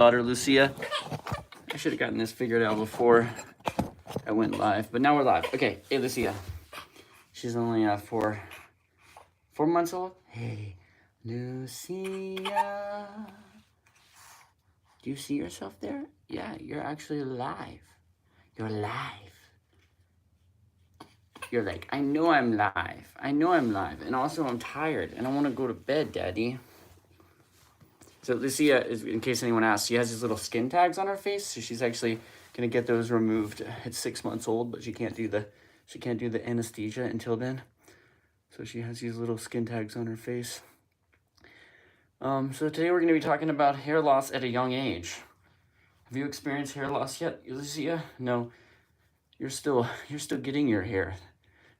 daughter Lucia. I should have gotten this figured out before I went live, but now we're live. Okay, hey Lucia. She's only 4 months old. Hey, Lucia. Do you see yourself there? Yeah, you're actually alive. You're alive. You're like, I know I'm live. I know I'm live. And also I'm tired and I want to go to bed, Daddy. So Lucia, is, in case anyone asks, she has these little skin tags on her face. So she's actually gonna get those removed. It's 6 months old, but she can't do the anesthesia until then. So she has these little skin tags on her face. So today we're gonna be talking about hair loss at a young age. Have you experienced hair loss yet, Lucia? No, you're still getting your hair.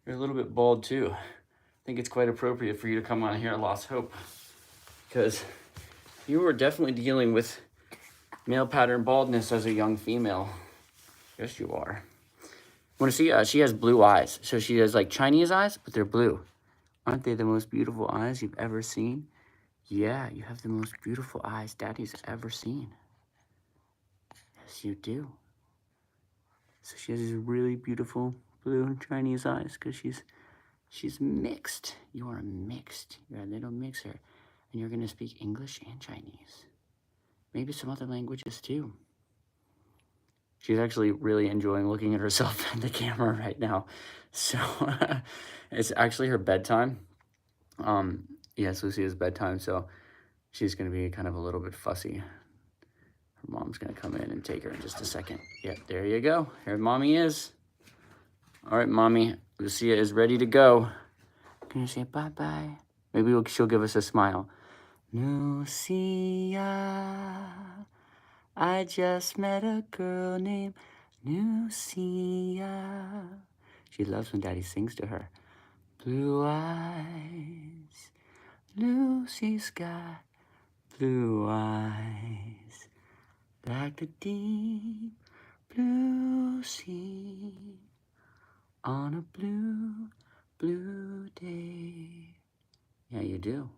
You're a little bit bald too. I think it's quite appropriate for you to come on Hair Loss Hope, because you were definitely dealing with male pattern baldness as a young female. Yes, you are. Want to see? She has blue eyes. So she has like Chinese eyes, but they're blue. Aren't they the most beautiful eyes you've ever seen? Yeah, you have the most beautiful eyes Daddy's ever seen. Yes, you do. So she has these really beautiful blue Chinese eyes because she's mixed. You are mixed. You're a little mixer. And you're going to speak English and Chinese. Maybe some other languages too. She's actually really enjoying looking at herself in the camera right now. So it's actually her bedtime. Yes, Lucia's bedtime. So she's going to be kind of a little bit fussy. Her mom's going to come in and take her in just a second. Yep, there you go. Here Mommy is. All right, Mommy. Lucia is ready to go. Can you say bye-bye? Maybe she'll give us a smile. Lucia, I just met a girl named Lucia. She loves when Daddy sings to her. Blue eyes, Lucy's got blue eyes, like the deep blue sea on a blue, blue day. Yeah, you do.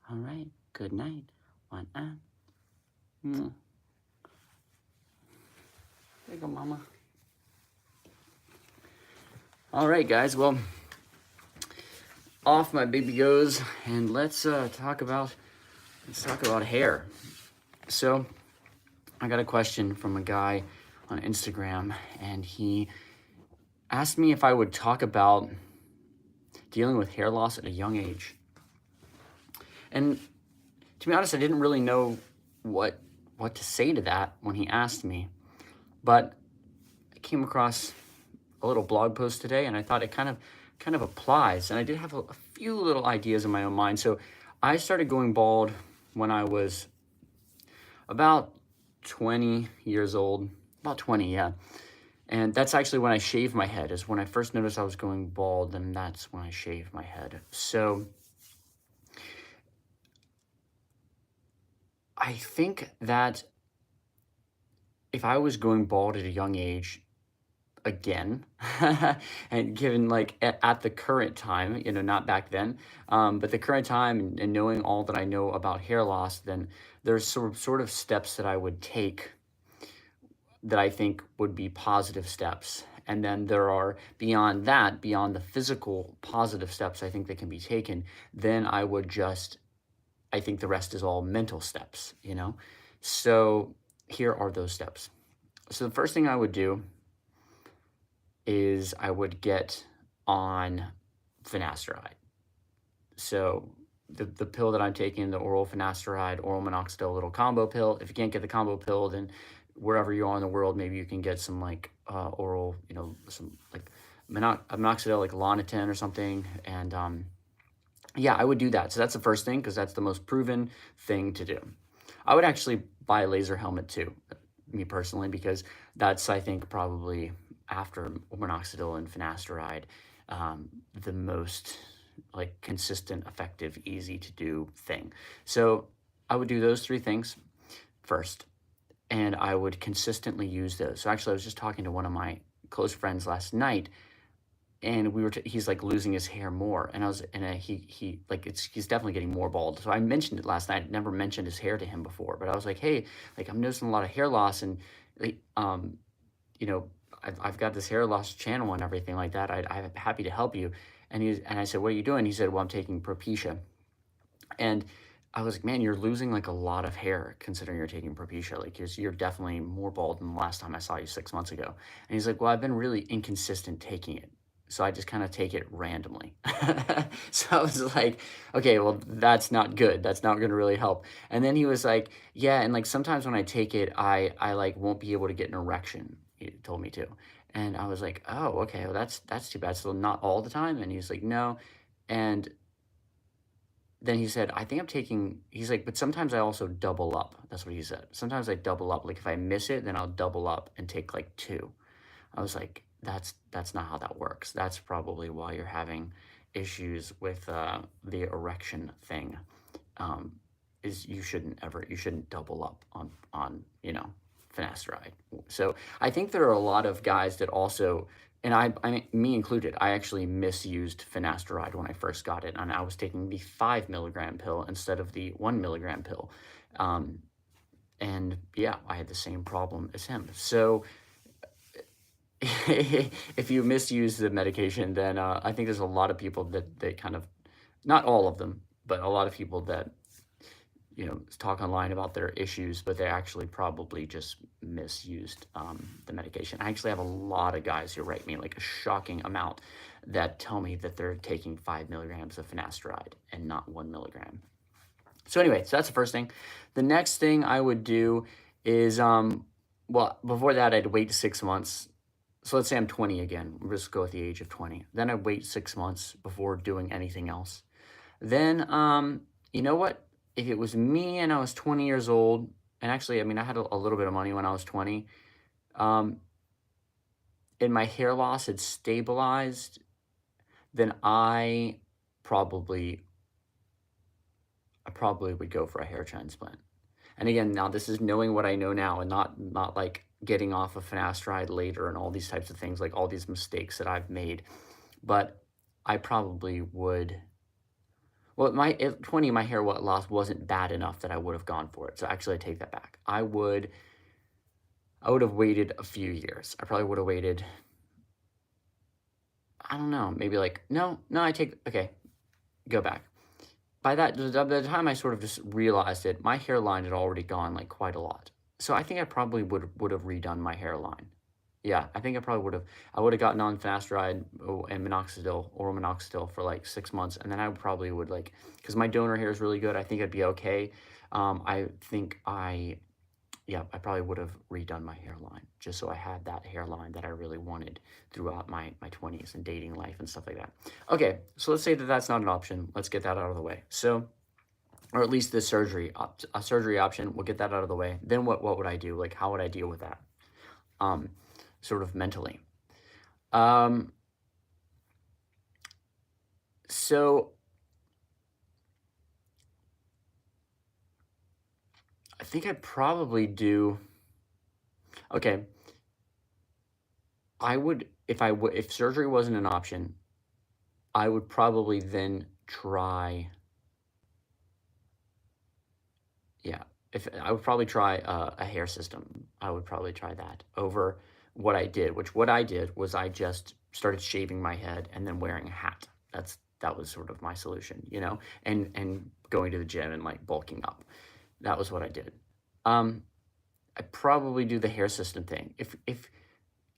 All right, good night. One and. There you go, Mama. All right, guys. Well, off my baby goes, and let's talk about hair. So, I got a question from a guy on Instagram, and he asked me if I would talk about dealing with hair loss at a young age. And to be honest, I didn't really know what to say to that when he asked me, but I came across a little blog post today, and I thought it kind of applies. And I did have a few little ideas in my own mind. So I started going bald when I was about 20 years old, about 20, yeah. And that's actually when I shaved my head, is when I first noticed I was going bald, and that's when I shaved my head. So I think that if I was going bald at a young age again, and given like at the current time, not back then, but the current time, and knowing all that I know about hair loss, then there's sort of steps that I would take that I think would be positive steps. And then there are, beyond the physical positive steps I think that can be taken, then I think the rest is all mental steps, So here are those steps. So the first thing I would do is I would get on finasteride. So the pill that I'm taking, the oral finasteride, oral minoxidil little combo pill. If you can't get the combo pill, then wherever you are in the world, maybe you can get some like oral, some like minoxidil, like Lonitin or something. And yeah, I would do that. So that's the first thing, because that's the most proven thing to do. I would actually buy a laser helmet too, me personally, because that's, I think, probably after minoxidil and finasteride, the most like consistent, effective, easy to do thing. So I would do those 3 things first, and I would consistently use those. So actually, I was just talking to one of my close friends last night and he's like losing his hair more, and he like he's definitely getting more bald. So I mentioned it last night. Never mentioned his hair to him before, but I was like, hey, like I'm noticing a lot of hair loss, and like you know, I've got this hair loss channel and everything like that. I'm happy to help you. And I said, what are you doing? He said, well, I'm taking Propecia. And I was like, man, you're losing like a lot of hair considering you're taking Propecia. Like you're definitely more bald than the last time I saw you 6 months ago. And he's like, well, I've been really inconsistent taking it. So I just kind of take it randomly. So I was like, okay, well, that's not good. That's not going to really help. And then he was like, yeah, and like sometimes when I take it, I like won't be able to get an erection. He told me to. And I was like, oh, okay, well, that's too bad. So not all the time. And he's like, no. And then he said, I think I'm taking, he's like, but sometimes I also double up. That's what he said. Sometimes I double up. Like if I miss it, then I'll double up and take like two. I was like, that's not how that works. That's probably why you're having issues with the erection thing. Is you shouldn't double up on finasteride. So I think there are a lot of guys that also, and I mean, me included, I actually misused finasteride when I first got it, and I was taking the 5 milligram pill instead of the 1 milligram pill. And yeah, I had the same problem as him. So if you misuse the medication, then I think there's a lot of people that they kind of, not all of them, but a lot of people that talk online about their issues, but they actually probably just misused the medication. I actually have a lot of guys who write me like a shocking amount that tell me that they're taking 5 milligrams of finasteride and not 1 milligram. So anyway, so that's the first thing. The next thing I would do is, well, before that, I'd wait 6 months. So let's say I'm 20 again. We'll just go with the age of 20. Then I'd wait 6 months before doing anything else. Then, you know what? If it was me and I was 20 years old, and actually, I mean, I had a little bit of money when I was 20, and my hair loss had stabilized, then I probably would go for a hair transplant. And again, now this is knowing what I know now and not like getting off of finasteride later and all these types of things, like all these mistakes that I've made. But I probably would. Well, at 20, my hair loss wasn't bad enough that I would have gone for it. So actually, I take that back. I would have waited a few years. I probably would have waited, I don't know, maybe like, no, okay, go back. By the time I sort of just realized it, my hairline had already gone like quite a lot. So I think I probably would have redone my hairline. Yeah, I think I would have gotten on finasteride and minoxidil, oral minoxidil for like 6 months, and then I probably would like, because my donor hair is really good, I think I'd be okay. I probably would have redone my hairline just so I had that hairline that I really wanted throughout my 20s and dating life and stuff like that. Okay, so let's say that that's not an option. Let's get that out of the way. So, or at least the surgery option, we'll get that out of the way. Then what would I do? Like, how would I deal with that? Sort of mentally. So I think I'd probably do, okay, I would, if surgery wasn't an option, I would probably then try, yeah, if I would probably try a hair system. I would probably try that over what I did, what I did was I just started shaving my head and then wearing a hat. That was sort of my solution, and going to the gym and like bulking up. That was what I did. I probably do the hair system thing. If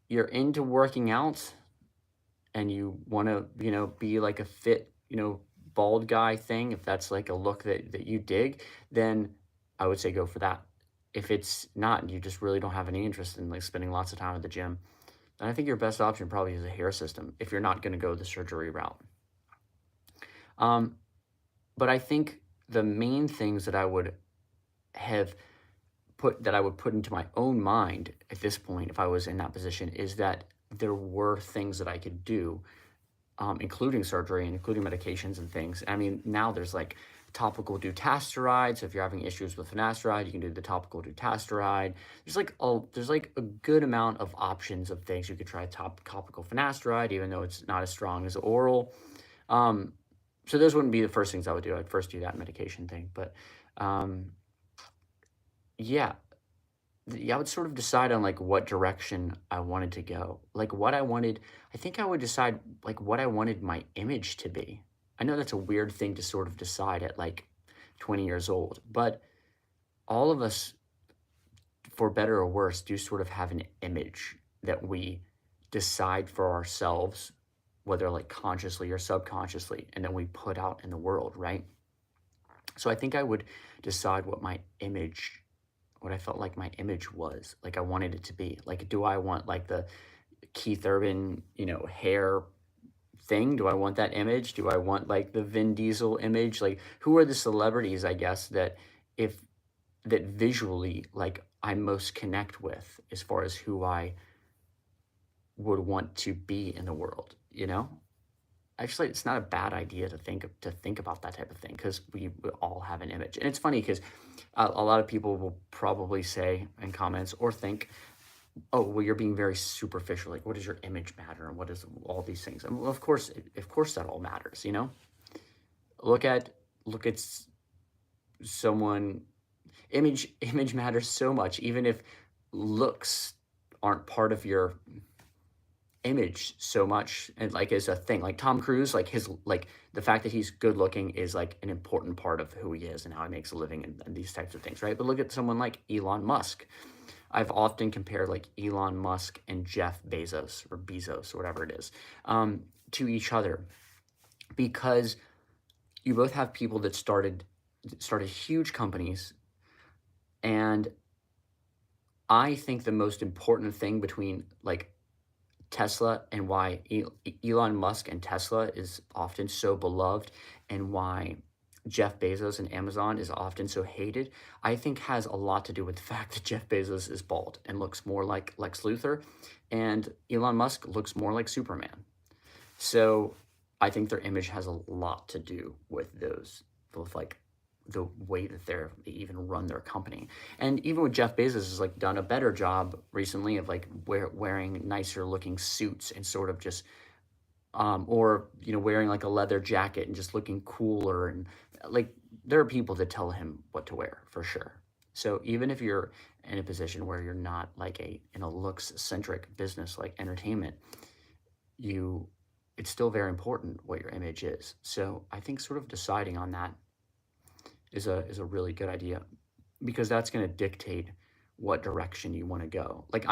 you're into working out and you want to, be like a fit, bald guy thing, if that's like a look that you dig, then I would say go for that. If it's not, and you just really don't have any interest in like spending lots of time at the gym, then I think your best option probably is a hair system if you're not going to go the surgery route. But I think the main things that I would put into my own mind at this point, if I was in that position, is that there were things that I could do, including surgery and including medications and things. I mean, now there's like topical dutasteride. So if you're having issues with finasteride, you can do the topical dutasteride. There's like a good amount of options of things. You could try topical finasteride, even though it's not as strong as oral. So those wouldn't be the first things I would do. I'd first do that medication thing. But yeah, I would sort of decide on like what direction I wanted to go, like what I wanted. I think I would decide like what I wanted my image to be. I know that's a weird thing to sort of decide at like 20 years old, but all of us, for better or worse, do sort of have an image that we decide for ourselves, whether like consciously or subconsciously, and then we put out in the world, right? So I think I would decide what I felt like my image was, like I wanted it to be. Like, do I want like the Keith Urban, hair thing? Do I want that image? Do I want like the Vin Diesel image? Like, who are the celebrities, I guess, that visually like I most connect with as far as who I would want to be in the world, Actually, it's not a bad idea to think about that type of thing, because we all have an image. And it's funny because a lot of people will probably say in comments or think, oh, well, you're being very superficial. Like, what does your image matter, and what is all these things? And well, of course that all matters. Look at someone. Image matters so much, even if looks aren't part of your image so much, and like is a thing. Like Tom Cruise, like the fact that he's good looking is like an important part of who he is and how he makes a living, and these types of things, right? But look at someone like Elon Musk. I've often compared like Elon Musk and Jeff Bezos or whatever it is, to each other, because you both have people that started huge companies. And I think the most important thing between like Tesla, and why Elon Musk and Tesla is often so beloved, and why Jeff Bezos and Amazon is often so hated, I think has a lot to do with the fact that Jeff Bezos is bald and looks more like Lex Luthor, and Elon Musk looks more like Superman. So I think their image has a lot to do with like the way that they even run their company. And even with Jeff Bezos has like done a better job recently of like wearing nicer looking suits and sort of just or wearing like a leather jacket and just looking cooler, and like there are people that tell him what to wear for sure. So even if you're in a position where you're not like in a looks centric business like entertainment, it's still very important what your image is. So I think sort of deciding on that is a really good idea, because that's going to dictate what direction you want to go. Like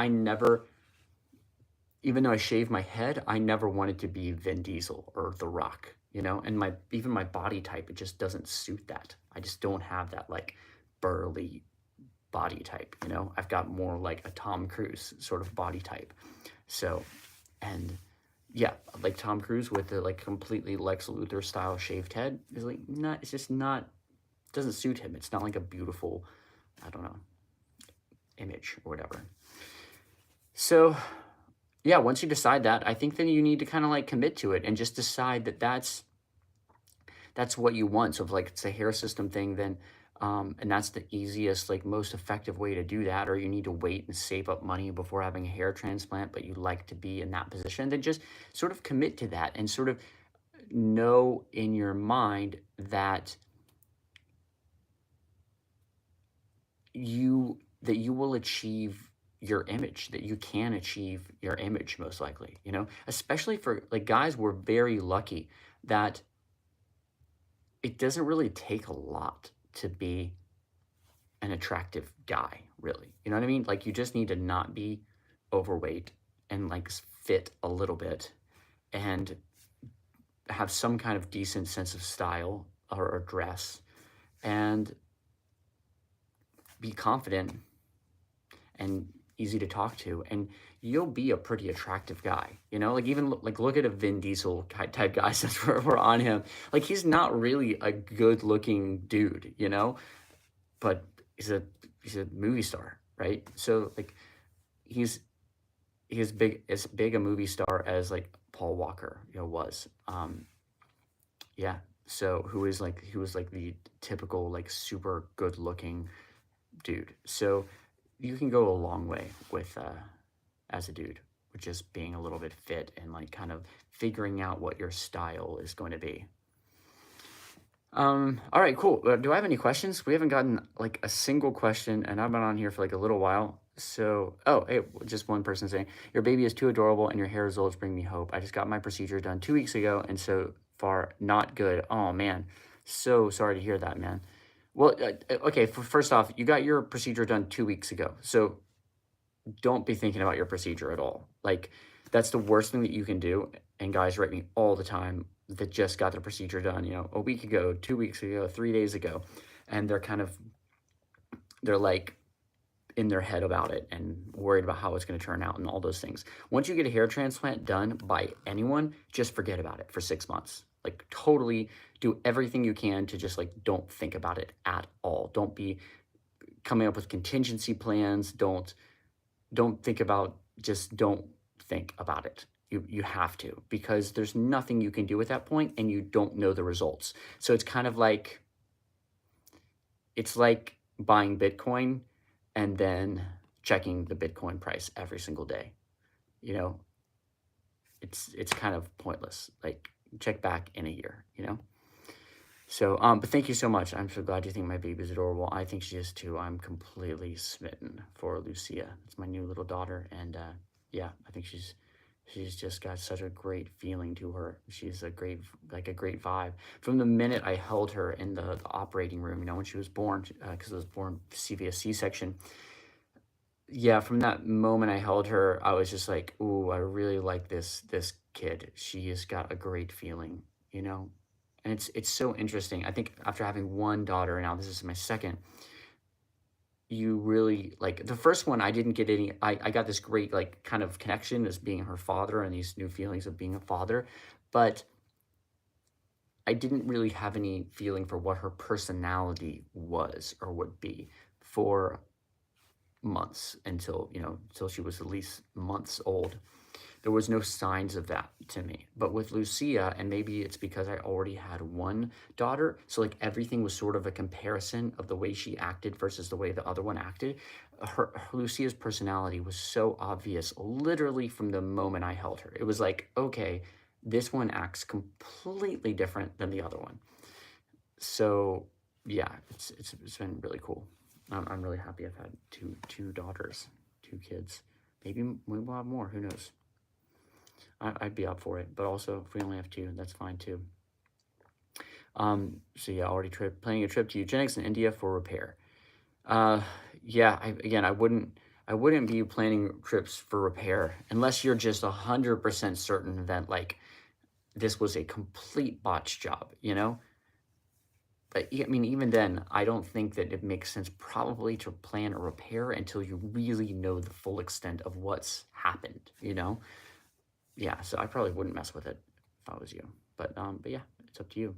even though I shaved my head, I never wanted to be Vin Diesel or The Rock, and even my body type, it just doesn't suit that. I just don't have that like burly body type, I've got more like a Tom Cruise sort of body type. So, and yeah, like Tom Cruise with the like completely Lex Luthor style shaved head is like it's just not, doesn't suit him. It's not like a beautiful, I don't know, image or whatever. So yeah, once you decide that, I think then you need to kind of like commit to it and just decide that that's what you want. So if like it's a hair system thing, then and that's the easiest, like most effective way to do that, or you need to wait and save up money before having a hair transplant, but you'd like to be in that position, then just sort of commit to that and sort of know in your mind that you will achieve your image, that you can achieve your image most likely, especially for like guys. We're very lucky that it doesn't really take a lot to be an attractive guy, really. You know what I mean? Like you just need to not be overweight and like fit a little bit and have some kind of decent sense of style or dress, and be confident and easy to talk to, and you'll be a pretty attractive guy, like even like look at a Vin Diesel type guy, since we're on him. Like he's not really a good looking dude, but he's a movie star, right? So like he's as big a movie star as like Paul Walker was. Yeah, So who was like the typical like super good looking dude. So you can go a long way with as a dude with just being a little bit fit and like kind of figuring out what your style is going to be. All right, cool. Do I have any questions? We haven't gotten like a single question, and I've been on here for like a little while. So, oh, hey, just one person saying, your baby is too adorable and your hair results bring me hope. I just got my procedure done 2 weeks ago, and so far, not good. Oh, man. So sorry to hear that, man. Well, okay, first off, you got your procedure done 2 weeks ago. So don't be thinking about your procedure at all. Like, that's the worst thing that you can do. And guys write me all the time that just got their procedure done, a week ago, 2 weeks ago, 3 days ago. And they're like in their head about it and worried about how it's going to turn out and all those things. Once you get a hair transplant done by anyone, just forget about it for 6 months. Like, totally do everything you can to just like don't think about it at all. Don't be coming up with contingency plans. Don't think about, just don't think about it. You have to, because there's nothing you can do at that point and you don't know the results. So it's kind of like, it's like buying Bitcoin and then checking the Bitcoin price every single day. It's kind of pointless. Like, check back in a year, So, but thank you so much. I'm so glad you think my baby is adorable. I think she is too. I'm completely smitten for Lucia. It's my new little daughter, and yeah, I think she's just got such a great feeling to her. She's a great vibe. From the minute I held her in the operating room, when she was born, because I was born via C-section. Yeah, from that moment I held her, I was just like, ooh, I really like this kid. She has got a great feeling, And it's so interesting. I think after having one daughter, now this is my second, you really like the first one. I didn't get any. I got this great like kind of connection as being her father and these new feelings of being a father, but I didn't really have any feeling for what her personality was or would be for months until she was at least months old. There was no signs of that to me. But with Lucia, and maybe it's because I already had one daughter, so like everything was sort of a comparison of the way she acted versus the way the other one acted. Lucia's personality was so obvious literally from the moment I held her. It was like, okay, this one acts completely different than the other one. So yeah, it's been really cool. I'm really happy I've had two daughters, two kids. Maybe we'll have more, who knows? I'd be up for it, but also if we only have two, that's fine too. So yeah, already planning a trip to eugenics in India for repair. Yeah, I wouldn't be planning trips for repair unless you're just 100% certain that like this was a complete botch job, But I mean, even then, I don't think that it makes sense probably to plan a repair until you really know the full extent of what's happened, Yeah, so I probably wouldn't mess with it if I was you. But yeah, it's up to you.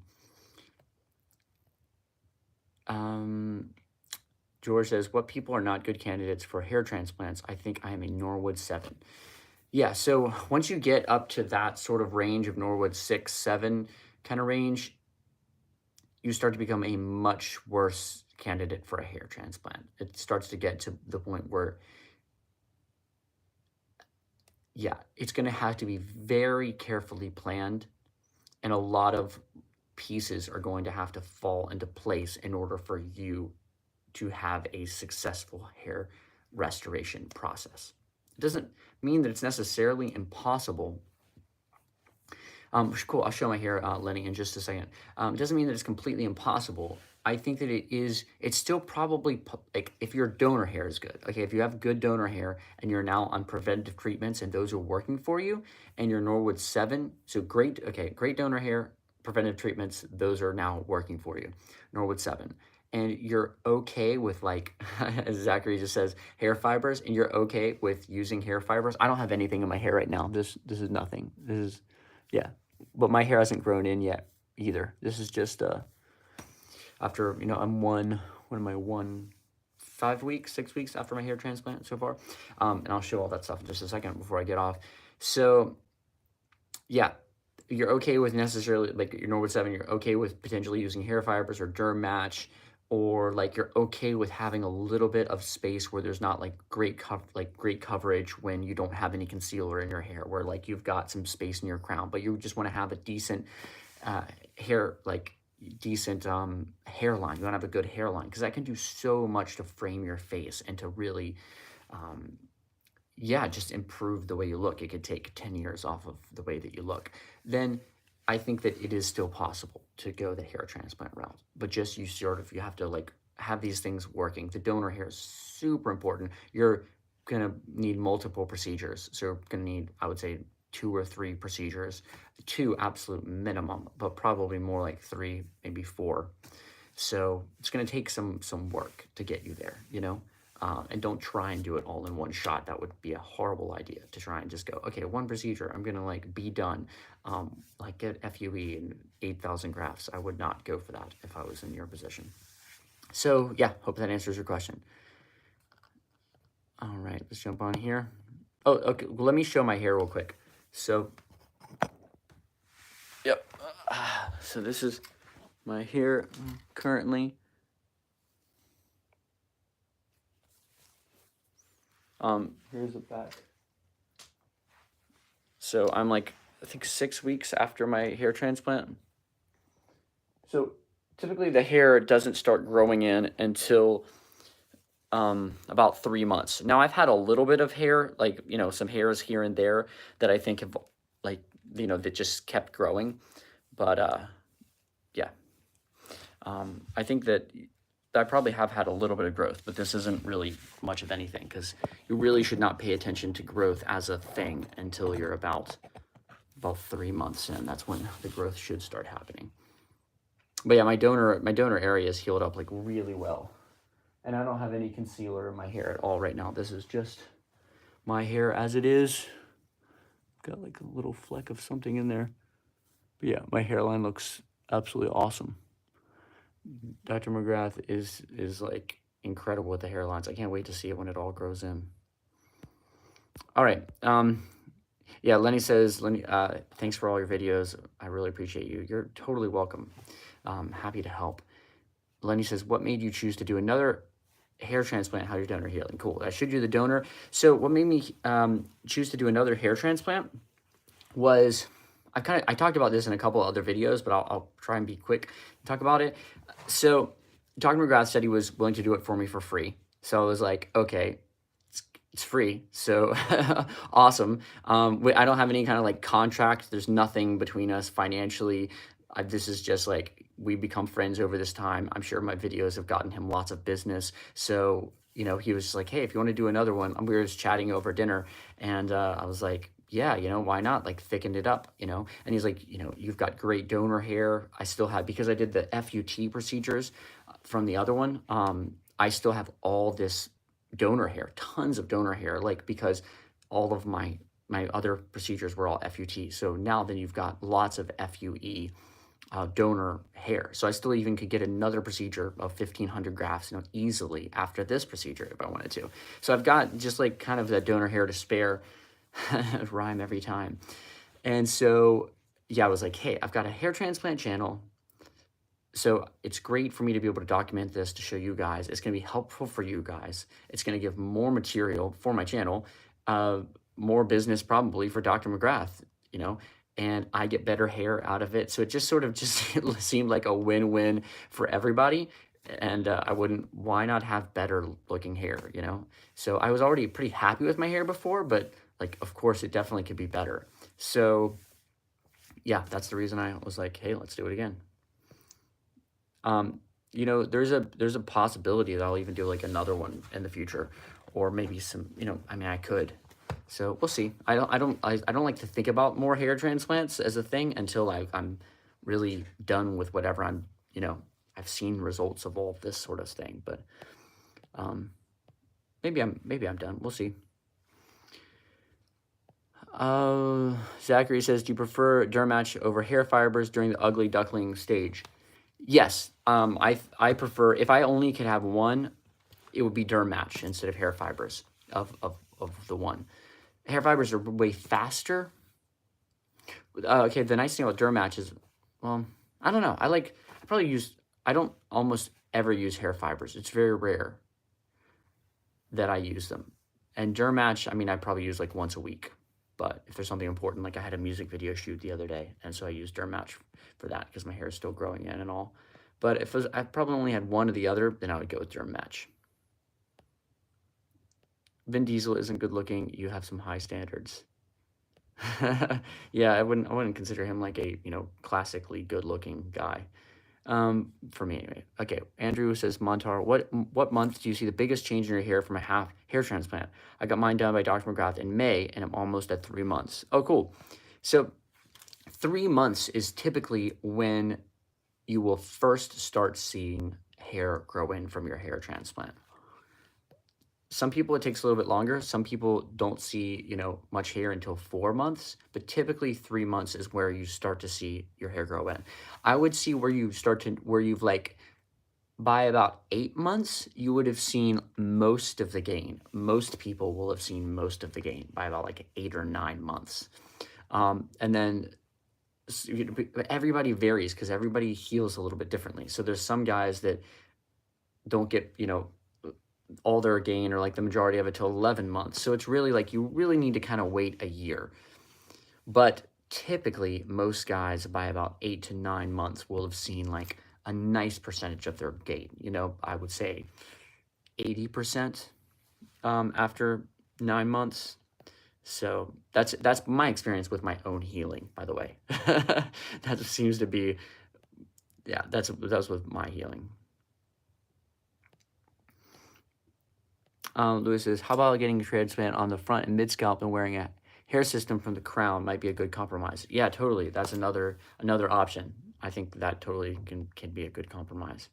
George says, what people are not good candidates for hair transplants? I think I am a Norwood 7. Yeah, so once you get up to that sort of range of Norwood 6, 7 kind of range, you start to become a much worse candidate for a hair transplant. It starts to get to the point where, yeah, it's going to have to be very carefully planned, and a lot of pieces are going to have to fall into place in order for you to have a successful hair restoration process. It doesn't mean that it's necessarily impossible. Cool, I'll show my hair, Lenny, in just a second. It doesn't mean that it's completely impossible. I think that it's still probably, like, if your donor hair is good, okay, if you have good donor hair and you're now on preventative treatments and those are working for you, and you're Norwood 7, so great donor hair, preventative treatments, those are now working for you, Norwood 7. And you're okay with, like, as Zachary just says, hair fibers, and you're okay with using hair fibers. I don't have anything in my hair right now. This is nothing. Yeah, but my hair hasn't grown in yet either. This is just after, I'm 5 weeks, 6 weeks after my hair transplant so far. And I'll show all that stuff in just a second before I get off. So yeah, you're okay with necessarily, like your Norwood 7, you're okay with potentially using hair fibers or derm match, or like you're okay with having a little bit of space where there's not like great coverage when you don't have any concealer in your hair, where like you've got some space in your crown, but you just want to have a decent hair, like decent hairline. You want to have a good hairline, because that can do so much to frame your face and to really yeah, just improve the way you look. It could take 10 years off of the way that you look. Then I think that it is still possible to go the hair transplant route, but just you have to like have these things working. The donor hair is super important. You're gonna need multiple procedures. So you're gonna need, I would say, 2 or 3 procedures, 2 absolute minimum, but probably more like 3, maybe 4. So it's gonna take some work to get you there, you know? And don't try and do it all in one shot. That would be a horrible idea, to try and just go, okay, 1 procedure, I'm gonna like be done. Like get FUE and 8,000 grafts. I would not go for that if I was in your position. So yeah, hope that answers your question. All right, let's jump on here. Oh, okay, well, let me show my hair real quick. So, yep. So this is my hair currently. Here's the back. So I'm like, I think 6 weeks after my hair transplant. So typically the hair doesn't start growing in until about 3 months. Now I've had a little bit of hair, like, you know, some hairs here and there that I think have, like, you know, that just kept growing. But yeah, I think that I probably have had a little bit of growth, but this isn't really much of anything, because you really should not pay attention to growth as a thing until you're about 3 months in. That's when the growth should start happening. But yeah, my donor area is healed up like really well, and I don't have any concealer in my hair at all right now. This is just my hair as it is. Got like a little fleck of something in there, but yeah, my hairline looks absolutely awesome. Dr. McGrath is like incredible with the hairlines. I can't wait to see it when it all grows in. All right. Yeah, Lenny says, thanks for all your videos. I really appreciate you. You're totally welcome. Happy to help. Lenny says, what made you choose to do another hair transplant? How your donor healing? Cool. I showed you the donor. So what made me choose to do another hair transplant was, I talked about this in a couple other videos, but I'll try and be quick and talk about it. So Dr. McGrath said he was willing to do it for me for free. So I was like, okay, it's free. So awesome. I don't have any kind of like contract. There's nothing between us financially. This is just like, we become friends over this time. I'm sure my videos have gotten him lots of business. So, you know, he was just like, hey, if you want to do another one, we were just chatting over dinner. And I was like, yeah, you know, why not? Like, thicken it up, you know? And he's like, you know, you've got great donor hair. I still have, because I did the FUT procedures from the other one, I still have all this donor hair, tons of donor hair, like, because all of my other procedures were all FUT. So now then you've got lots of FUE donor hair. So I still even could get another procedure of 1,500 grafts, you know, easily after this procedure if I wanted to. So I've got just like kind of that donor hair to spare. Rhyme every time. And so, yeah, I was like, hey, I've got a hair transplant channel. So it's great for me to be able to document this to show you guys. It's going to be helpful for you guys. It's going to give more material for my channel, more business probably for Dr. McGrath, you know, and I get better hair out of it. So it just sort of just seemed like a win-win for everybody. And why not have better looking hair, you know? So I was already pretty happy with my hair before, but like, of course, it definitely could be better. So yeah, that's the reason I was like, hey, let's do it again. You know, there's a possibility that I'll even do like another one in the future, or maybe some, you know, I mean, I could. So we'll see. I don't like to think about more hair transplants as a thing until I'm really done with whatever I'm, you know, I've seen results of all this sort of thing. But maybe I'm done. We'll see. Zachary says, do you prefer derm match over hair fibers during the ugly duckling stage? Yes. I prefer, if I only could have one, it would be derm match instead of hair fibers of the one. Hair fibers are way faster, Okay, the nice thing about Derm Match is, well, I don't know. I don't almost ever use hair fibers. It's very rare that I use them. And Derm Match, I mean, I probably use like once a week. But if there's something important, like I had a music video shoot the other day, and so I used Derm Match for that because my hair is still growing in and all. But if I probably only had one or the other, then I would go with Derm Match. Vin Diesel isn't good looking. You have some high standards. Yeah, I wouldn't consider him like a, classically good looking guy. For me anyway. Okay, Andrew says, Montar, what month do you see the biggest change in your hair from a hair transplant? I got mine done by Dr. McGrath in May, and I'm almost at 3 months. Oh, cool. So 3 months is typically when you will first start seeing hair grow in from your hair transplant. Some people it takes a little bit longer. Some people don't see, much hair until 4 months, but typically 3 months is where you start to see your hair grow in. I would see where you've like, by about 8 months, you would have seen most of the gain. Most people will have seen most of the gain by about like 8 or 9 months. And then everybody varies because everybody heals a little bit differently. So there's some guys that don't get, all their gain or like the majority of it till 11 months. So it's really like you really need to kind of wait a year. But typically most guys by about 8 to 9 months will have seen like a nice percentage of their gain. I would say 80% after 9 months. So that's my experience with my own healing, by the way. That seems to be, yeah, that's with my healing. Lewis says, how about getting a transplant on the front and mid scalp and wearing a hair system from the crown might be a good compromise? Yeah, totally. That's another option. I think that totally can be a good compromise.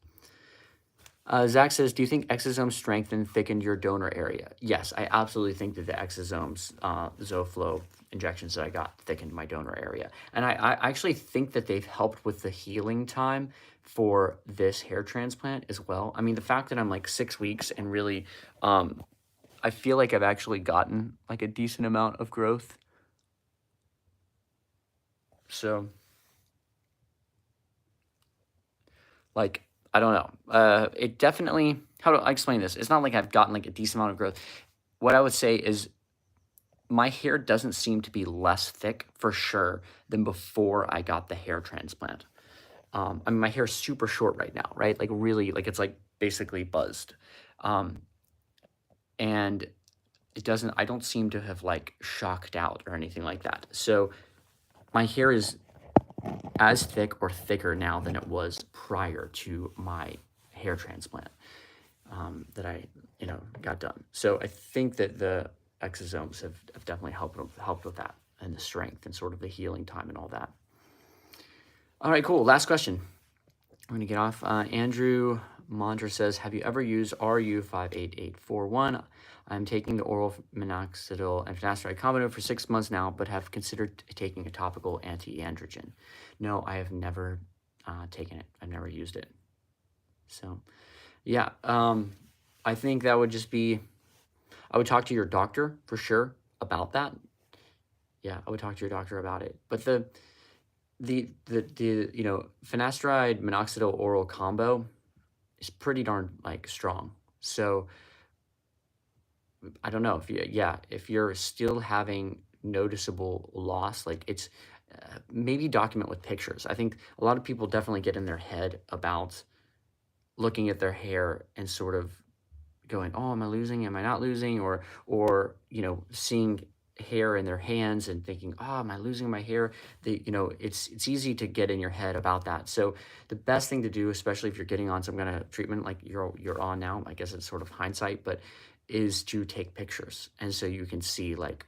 Zach says, do you think exosomes strengthened, thickened your donor area? Yes, I absolutely think that the exosomes, Zoflow injections that I got thickened my donor area. And I actually think that they've helped with the healing time for this hair transplant as well. I mean, the fact that I'm like 6 weeks and really, I feel like I've actually gotten like a decent amount of growth. So, like, I don't know. It definitely, how do I explain this? It's not like I've gotten like a decent amount of growth. What I would say is my hair doesn't seem to be less thick for sure than before I got the hair transplant. I mean, my hair is super short right now, right? Like really, like it's like basically buzzed. And I don't seem to have like shocked out or anything like that. So my hair is as thick or thicker now than it was prior to my hair transplant that I, got done. So I think that the exosomes have definitely helped with that and the strength and sort of the healing time and all that. All right, cool. Last question. I'm going to get off. Andrew Mondra says, have you ever used RU58841? I'm taking the oral minoxidil and finasteride combo for 6 months now, but have considered taking a topical anti-androgen. No, I have never taken it. I've never used it. So, yeah, I think that would just be, I would talk to your doctor for sure about that. Yeah, I would talk to your doctor about it. But the finasteride minoxidil oral combo is pretty darn like strong. So I don't know if you're still having noticeable loss, like it's maybe document with pictures. I think a lot of people definitely get in their head about looking at their hair and sort of going, oh, am I losing? Am I not losing? Or seeing hair in their hands and thinking, oh, am I losing my hair? It's easy to get in your head about that. So the best thing to do, especially if you're getting on some kind of treatment like you're on now, I guess it's sort of hindsight, but is to take pictures. And so you can see like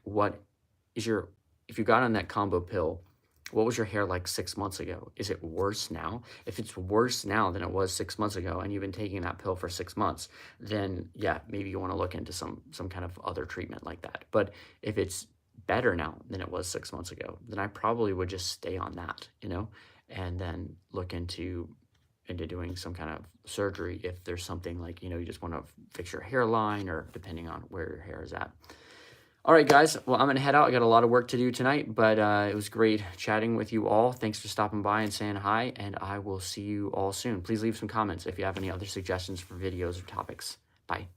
if you got on that combo pill, what was your hair like 6 months ago? Is it worse now? If it's worse now than it was 6 months ago and you've been taking that pill for 6 months, then yeah, maybe you want to look into some kind of other treatment like that. But if it's better now than it was 6 months ago, then I probably would just stay on that, and then look into doing some kind of surgery if there's something like, you just want to fix your hairline or depending on where your hair is at. All right, guys. Well, I'm going to head out. I got a lot of work to do tonight, but it was great chatting with you all. Thanks for stopping by and saying hi, and I will see you all soon. Please leave some comments if you have any other suggestions for videos or topics. Bye.